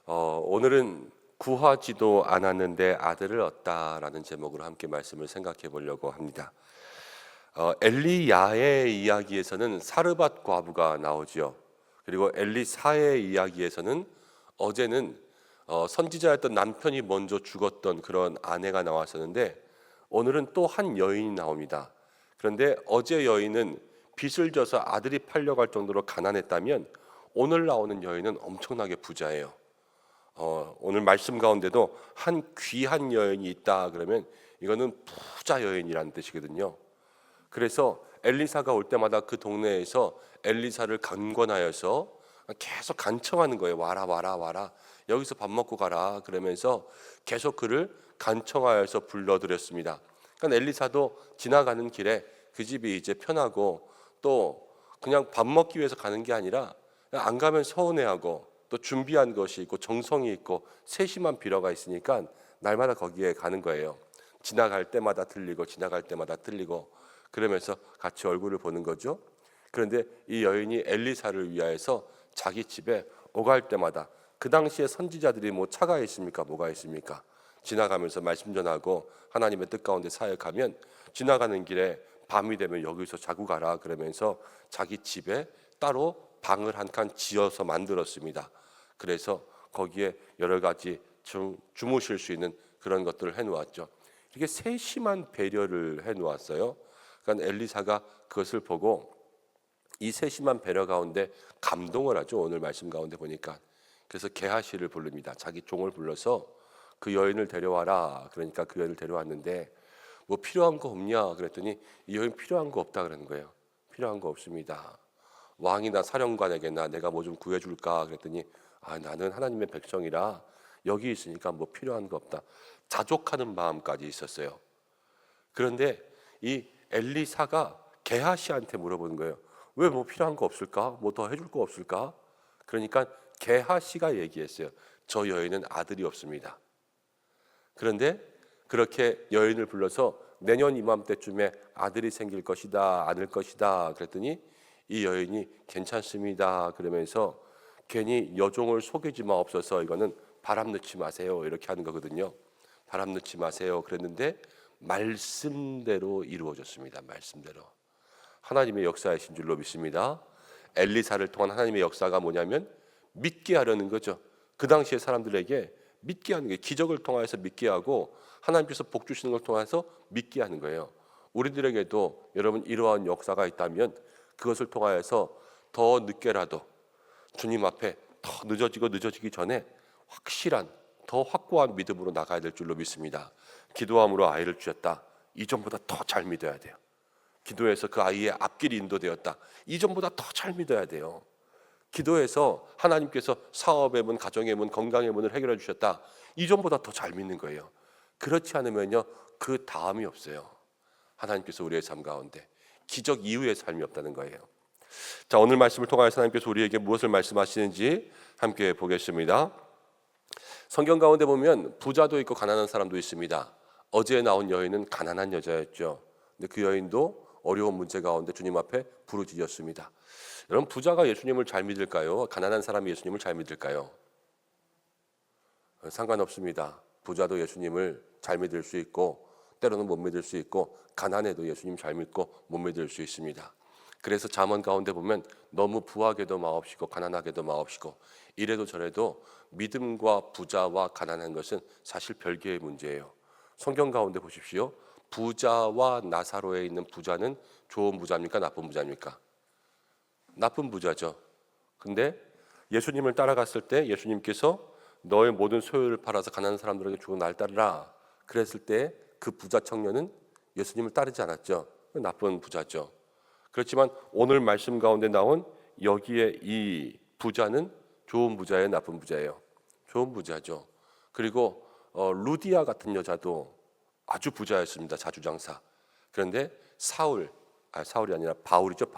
오늘은 구하지도 않았는데 아들을 얻다라는 제목으로 함께 말씀을 생각해 보려고 합니다. 엘리야의 이야기에서는 사르밧 과부가 나오지요. 그리고 엘리사의 이야기에서는 어제는 선지자였던 남편이 먼저 죽었던 그런 아내가 나왔었는데 오늘은 또 한 여인이 나옵니다. 그런데 어제 여인은 빚을 져서 아들이 팔려갈 정도로 가난했다면 오늘 나오는 여인은 엄청나게 부자예요. 오늘 말씀 가운데도 한 귀한 여인이 있다 그러면 이거는 부자 여인이라는 뜻이거든요. 그래서 엘리사가 올 때마다 그 동네에서 엘리사를 강권하여서 계속 간청하는 거예요. 와라 와라 와라, 여기서 밥 먹고 가라 그러면서 계속 그를 간청하여서 불러들였습니다. 그러니까 엘리사도 지나가는 길에 그 집이 이제 편하고 또 그냥 밥 먹기 위해서 가는 게 아니라 안 가면 서운해하고 또 준비한 것이 있고 정성이 있고 세심한 비려가 있으니까 날마다 거기에 가는 거예요. 지나갈 때마다 들리고 지나갈 때마다 들리고 그러면서 같이 얼굴을 보는 거죠. 그런데 이 여인이 엘리사를 위하여서 자기 집에 오갈 때마다, 그 당시에 선지자들이 뭐 차가 있습니까? 뭐가 있습니까? 지나가면서 말씀 전하고 하나님의 뜻 가운데 사역하면 지나가는 길에 밤이 되면 여기서 자고 가라 그러면서 자기 집에 따로 방을 한 칸 지어서 만들었습니다. 그래서 거기에 여러 가지 주무실 수 있는 그런 것들을 해놓았죠. 이렇게 세심한 배려를 해놓았어요. 그러니까 엘리사가 그것을 보고 이 세심한 배려 가운데 감동을 하죠. 오늘 말씀 가운데 보니까. 그래서 게하시를 부릅니다. 자기 종을 불러서 그 여인을 데려와라. 그러니까 그 여인을 데려왔는데 뭐 필요한 거 없냐 그랬더니 이 여인 필요한 거 없다 그러는 거예요. 필요한 거 없습니다. 왕이나 사령관에게나 내가 뭐 좀 구해줄까 그랬더니 나는 하나님의 백성이라 여기 있으니까 뭐 필요한 거 없다. 자족하는 마음까지 있었어요. 그런데 이 엘리사가 게하시한테 물어보는 거예요. 왜 뭐 필요한 거 없을까? 뭐 더 해줄 거 없을까? 그러니까 게하시가 얘기했어요. 저 여인은 아들이 없습니다. 그런데 그렇게 여인을 불러서 내년 이맘때쯤에 아들이 생길 것이다, 않을 것이다 그랬더니 이 여인이 괜찮습니다 그러면서 괜히 여종을 속이지 마옵소서, 이거는 바람 넣지 마세요 이렇게 하는 거거든요. 바람 넣지 마세요 그랬는데 말씀대로 이루어졌습니다. 말씀대로 하나님의 역사이신 줄로 믿습니다. 엘리사를 통한 하나님의 역사가 뭐냐면 믿게 하려는 거죠. 그 당시에 사람들에게 믿게 하는 게 기적을 통해서 믿게 하고 하나님께서 복 주시는 걸 통해서 믿게 하는 거예요. 우리들에게도 여러분 이러한 역사가 있다면 그것을 통하여서 더 늦게라도 주님 앞에 더 늦어지기 전에 확실한 더 확고한 믿음으로 나가야 될 줄로 믿습니다. 기도함으로 아이를 주셨다. 이전보다 더 잘 믿어야 돼요. 기도해서 그 아이의 앞길이 인도되었다. 이전보다 더 잘 믿어야 돼요. 기도해서 하나님께서 사업의 문, 가정의 문, 건강의 문을 해결해 주셨다. 이전보다 더 잘 믿는 거예요. 그렇지 않으면요 그 다음이 없어요. 하나님께서 우리의 삶 가운데 기적 이후의 삶이 없다는 거예요. 자, 오늘 말씀을 통하여서 하나님께서 우리에게 무엇을 말씀하시는지 함께 보겠습니다. 성경 가운데 보면 부자도 있고 가난한 사람도 있습니다. 어제 나온 여인은 가난한 여자였죠. 근데 그 여인도 어려운 문제 가운데 주님 앞에 부르짖었습니다. 여러분, 부자가 예수님을 잘 믿을까요? 가난한 사람이 예수님을 잘 믿을까요? 상관없습니다. 부자도 예수님을 잘 믿을 수 있고 때로는 못 믿을 수 있고 가난해도 예수님 잘 믿고 못 믿을 수 있습니다. 그래서 잠언 가운데 보면 너무 부하게도 마옵시고 가난하게도 마옵시고 이래도 저래도 믿음과 부자와 가난한 것은 사실 별개의 문제예요. 성경 가운데 보십시오. 부자와 나사로에 있는 부자는 좋은 부자입니까? 나쁜 부자입니까? 나쁜 부자죠. 근데 예수님을 따라갔을 때 예수님께서 너의 모든 소유를 팔아서 가난한 사람들에게 주고 날 따르라 그랬을 때 그 부자 청년은 예수님을 따르지 않았죠. 나쁜 부자죠. 그렇지만 오늘 말씀 가운데 나온 여기에 이 부자는 좋은 부자예요, 나쁜 부자예요? 좋은 부자죠. 그리고 루디아 같은 여자도 아주 부자였습니다. 자주장사. 그런데 사울이 아니라 바울이죠.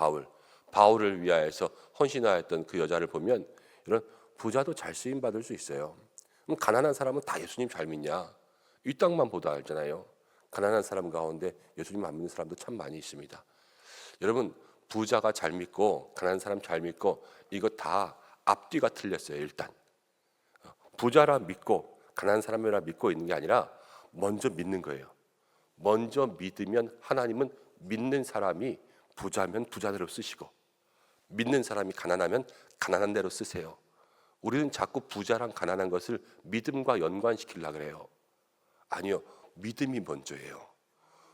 바울을 위하여서 헌신하였던 그 여자를 보면 이런 부자도 잘 쓰임 받을 수 있어요. 그럼 가난한 사람은 다 예수님 잘 믿냐? 이 땅만 보다 알잖아요. 가난한 사람 가운데 예수님 안 믿는 사람도 참 많이 있습니다. 여러분, 부자가 잘 믿고 가난한 사람 잘 믿고 이거 다 앞뒤가 틀렸어요. 일단 부자라 믿고 가난한 사람이라 믿고 있는 게 아니라 먼저 믿는 거예요. 먼저 믿으면 하나님은 믿는 사람이 부자면 부자대로 쓰시고 믿는 사람이 가난하면 가난한 대로 쓰세요. 우리는 자꾸 부자랑 가난한 것을 믿음과 연관시키려고 그래요. 아니요. 믿음이 먼저예요.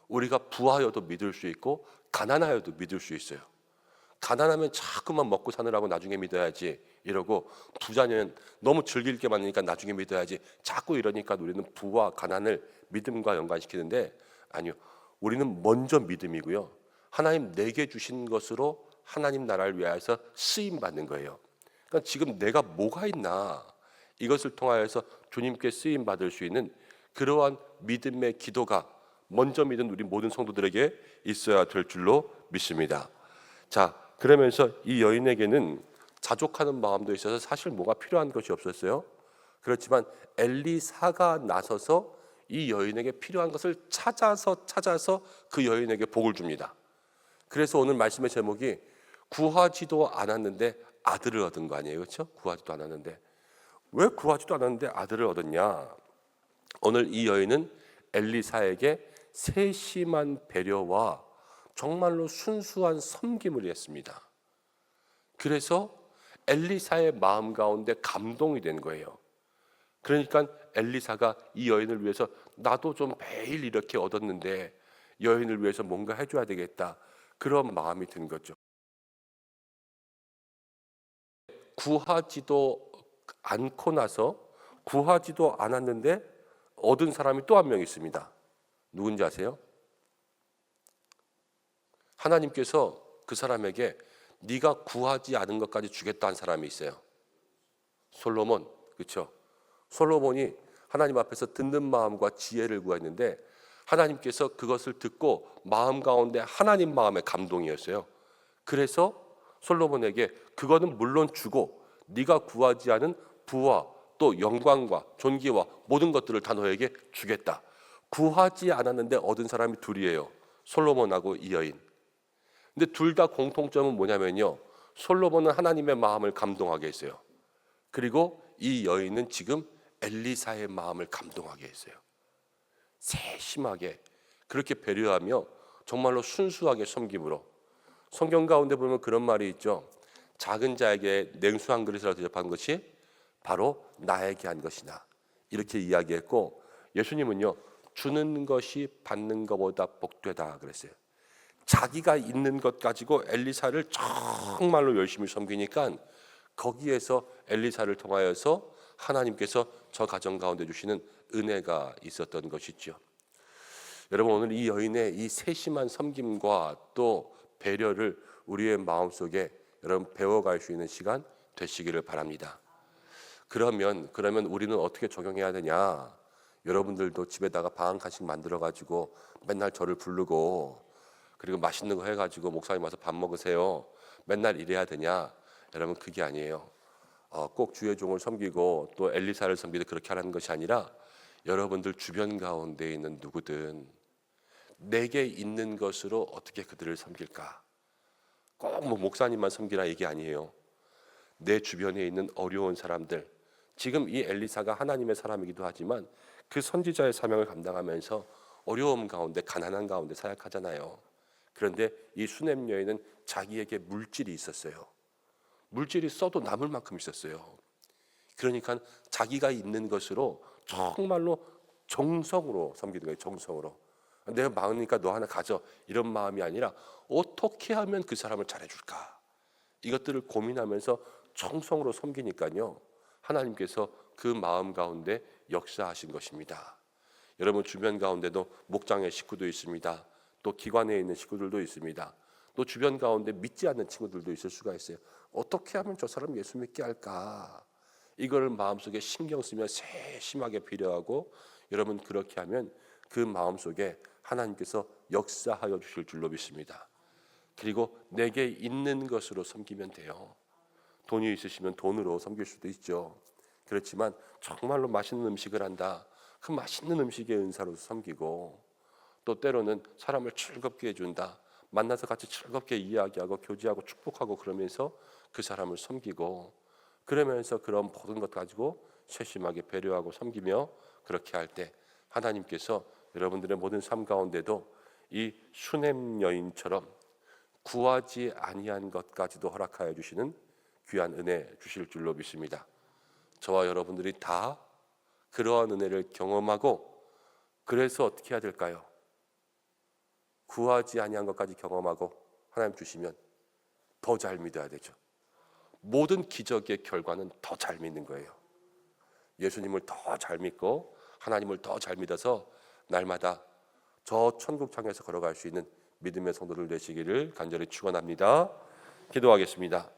우리가 부하여도 믿을 수 있고 가난하여도 믿을 수 있어요. 가난하면 자꾸만 먹고 사느라고 나중에 믿어야지 이러고, 부자는 너무 즐길 게 많으니까 나중에 믿어야지 자꾸 이러니까 우리는 부와 가난을 믿음과 연관시키는데, 아니요. 우리는 먼저 믿음이고요. 하나님 내게 주신 것으로 하나님 나라를 위하여서 쓰임 받는 거예요. 그러니까 지금 내가 뭐가 있나, 이것을 통하여서 주님께 쓰임 받을 수 있는 그러한 믿음의 기도가 먼저 믿은 우리 모든 성도들에게 있어야 될 줄로 믿습니다. 자, 그러면서 이 여인에게는 자족하는 마음도 있어서 사실 뭐가 필요한 것이 없었어요. 그렇지만 엘리사가 나서서 이 여인에게 필요한 것을 찾아서 그 여인에게 복을 줍니다. 그래서 오늘 말씀의 제목이 구하지도 않았는데 아들을 얻은 거 아니에요, 그렇죠? 구하지도 않았는데, 왜 구하지도 않았는데 아들을 얻었냐? 오늘 이 여인은 엘리사에게 세심한 배려와 정말로 순수한 섬김을 했습니다. 그래서 엘리사의 마음 가운데 감동이 된 거예요. 그러니까 엘리사가 이 여인을 위해서 나도 좀 매일 이렇게 얻었는데 여인을 위해서 뭔가 해줘야 되겠다, 그런 마음이 든 거죠. 구하지도 않고 나서, 구하지도 않았는데 얻은 사람이 또 한 명 있습니다. 누군지 아세요? 하나님께서 그 사람에게 네가 구하지 않은 것까지 주겠다는 사람이 있어요. 솔로몬, 그렇죠? 솔로몬이 하나님 앞에서 듣는 마음과 지혜를 구했는데 하나님께서 그것을 듣고 마음 가운데 하나님 마음의 감동이었어요. 그래서 솔로몬에게 그거는 물론 주고 네가 구하지 않은 부와 또 영광과 존귀와 모든 것들을 다 너에게 주겠다. 구하지 않았는데 얻은 사람이 둘이에요. 솔로몬하고 이 여인. 근데 둘 다 공통점은 뭐냐면요, 솔로몬은 하나님의 마음을 감동하게 했어요. 그리고 이 여인은 지금 엘리사의 마음을 감동하게 했어요. 세심하게 그렇게 배려하며 정말로 순수하게 섬김으로. 성경 가운데 보면 그런 말이 있죠. 작은 자에게 냉수 한 그릇이라도 대접한 것이 바로 나에게 한 것이나, 이렇게 이야기했고, 예수님은요, 주는 것이 받는 것보다 복되다 그랬어요. 자기가 있는 것 가지고 엘리사를 정말로 열심히 섬기니까 거기에서 엘리사를 통하여서 하나님께서 저 가정 가운데 주시는 은혜가 있었던 것이죠. 여러분, 오늘 이 여인의 이 세심한 섬김과 또 배려를 우리의 마음속에 여러분 배워갈 수 있는 시간 되시기를 바랍니다. 그러면 우리는 어떻게 적용해야 되냐? 여러분들도 집에다가 방 한 칸씩 만들어 가지고 맨날 저를 부르고 그리고 맛있는 거 해가지고 목사님 와서 밥 먹으세요, 맨날 이래야 되냐? 여러분, 그게 아니에요. 꼭 주의 종을 섬기고 또 엘리사를 섬기듯 그렇게 하라는 것이 아니라, 여러분들 주변 가운데 있는 누구든 내게 있는 것으로 어떻게 그들을 섬길까? 꼭 뭐 목사님만 섬기라 얘기 아니에요. 내 주변에 있는 어려운 사람들, 지금 이 엘리사가 하나님의 사람이기도 하지만 그 선지자의 사명을 감당하면서 어려움 가운데, 가난한 가운데 사역하잖아요. 그런데 이 수넴 여인은 자기에게 물질이 있었어요. 물질이 써도 남을 만큼 있었어요. 그러니까 자기가 있는 것으로 정말로 정성으로 섬기는 거예요. 정성으로. 내가 많으니까 너 하나 가져, 이런 마음이 아니라 어떻게 하면 그 사람을 잘해줄까, 이것들을 고민하면서 정성으로 섬기니까요, 하나님께서 그 마음 가운데 역사하신 것입니다. 여러분 주변 가운데도 목장의 식구도 있습니다. 또 기관에 있는 식구들도 있습니다. 또 주변 가운데 믿지 않는 친구들도 있을 수가 있어요. 어떻게 하면 저 사람 예수 믿게 할까, 이걸 마음속에 신경 쓰며 세심하게 배려하고, 여러분 그렇게 하면 그 마음속에 하나님께서 역사하여 주실 줄로 믿습니다. 그리고 내게 있는 것으로 섬기면 돼요. 돈이 있으시면 돈으로 섬길 수도 있죠. 그렇지만 정말로 맛있는 음식을 한다, 그 맛있는 음식의 은사로 섬기고, 또 때로는 사람을 즐겁게 해준다, 만나서 같이 즐겁게 이야기하고 교제하고 축복하고 그러면서 그 사람을 섬기고, 그러면서 그런 모든 것 가지고 세심하게 배려하고 섬기며 그렇게 할 때 하나님께서 여러분들의 모든 삶 가운데도 이 수냄 여인처럼 구하지 아니한 것까지도 허락하여 주시는 귀한 은혜 주실 줄로 믿습니다. 저와 여러분들이 다 그러한 은혜를 경험하고, 그래서 어떻게 해야 될까요? 구하지 아니한 것까지 경험하고 하나님 주시면 더 잘 믿어야 되죠. 모든 기적의 결과는 더 잘 믿는 거예요. 예수님을 더 잘 믿고 하나님을 더 잘 믿어서 날마다 저 천국창에서 걸어갈 수 있는 믿음의 성도들 되시기를 간절히 축원합니다. 기도하겠습니다.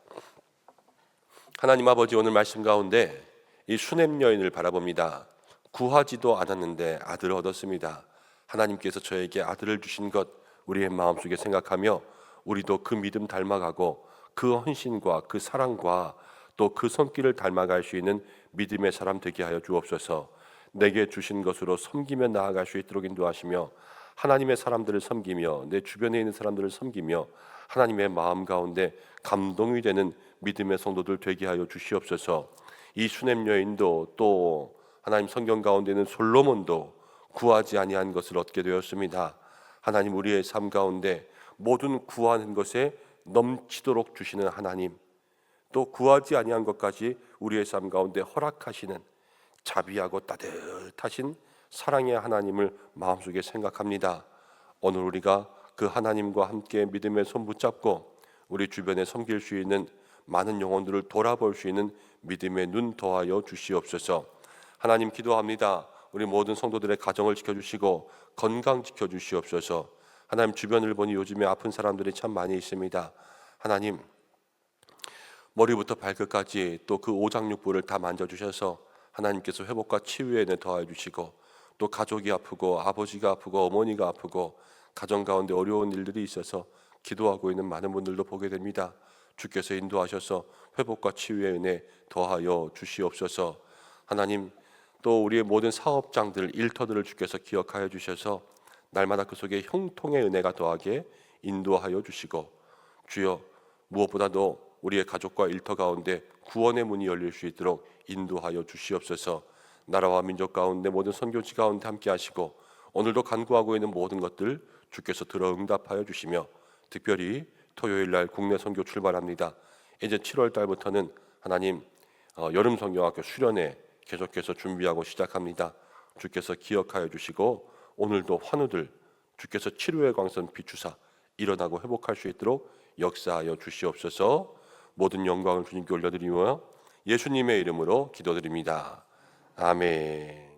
하나님 아버지, 오늘 말씀 가운데 이 수냄 여인을 바라봅니다. 구하지도 않았는데 아들을 얻었습니다. 하나님께서 저에게 아들을 주신 것 우리의 마음속에 생각하며 우리도 그 믿음 닮아가고 그 헌신과 그 사랑과 또 그 손길을 닮아갈 수 있는 믿음의 사람 되게 하여 주옵소서. 내게 주신 것으로 섬기며 나아갈 수 있도록 인도하시며 하나님의 사람들을 섬기며 내 주변에 있는 사람들을 섬기며 하나님의 마음 가운데 감동이 되는 믿음의 성도들 되게 하여 주시옵소서. 이 수냄 여인도 또 하나님 성경 가운데 있는 솔로몬도 구하지 아니한 것을 얻게 되었습니다. 하나님, 우리의 삶 가운데 모든 구하는 것에 넘치도록 주시는 하나님, 또 구하지 아니한 것까지 우리의 삶 가운데 허락하시는 자비하고 따뜻하신 사랑의 하나님을 마음속에 생각합니다. 오늘 우리가 그 하나님과 함께 믿음의 손 붙잡고 우리 주변에 섬길 수 있는 많은 영혼들을 돌아볼 수 있는 믿음의 눈 더하여 주시옵소서. 하나님, 기도합니다. 우리 모든 성도들의 가정을 지켜주시고 건강 지켜주시옵소서. 하나님, 주변을 보니 요즘에 아픈 사람들이 참 많이 있습니다. 하나님, 머리부터 발끝까지 또 그 오장육부를 다 만져주셔서 하나님께서 회복과 치유에 은혜 더하여 주시고, 또 가족이 아프고 아버지가 아프고 어머니가 아프고 가정 가운데 어려운 일들이 있어서 기도하고 있는 많은 분들도 보게 됩니다. 주께서 인도하셔서 회복과 치유의 은혜 더하여 주시옵소서. 하나님, 또 우리의 모든 사업장들, 일터들을 주께서 기억하여 주셔서 날마다 그 속에 형통의 은혜가 더하게 인도하여 주시고, 주여, 무엇보다도 우리의 가족과 일터 가운데 구원의 문이 열릴 수 있도록 인도하여 주시옵소서. 나라와 민족 가운데 모든 선교지 가운데 함께 하시고 오늘도 간구하고 있는 모든 것들 주께서 들어 응답하여 주시며, 특별히 토요일 날 국내 선교 출발합니다. 이제 7월 달부터는 하나님 여름 성경학교 수련회 계속해서 준비하고 시작합니다. 주께서 기억하여 주시고 오늘도 환우들 주께서 치료의 광선 비추사 일어나고 회복할 수 있도록 역사하여 주시옵소서. 모든 영광을 주님께 올려드리며 예수님의 이름으로 기도드립니다. 아멘.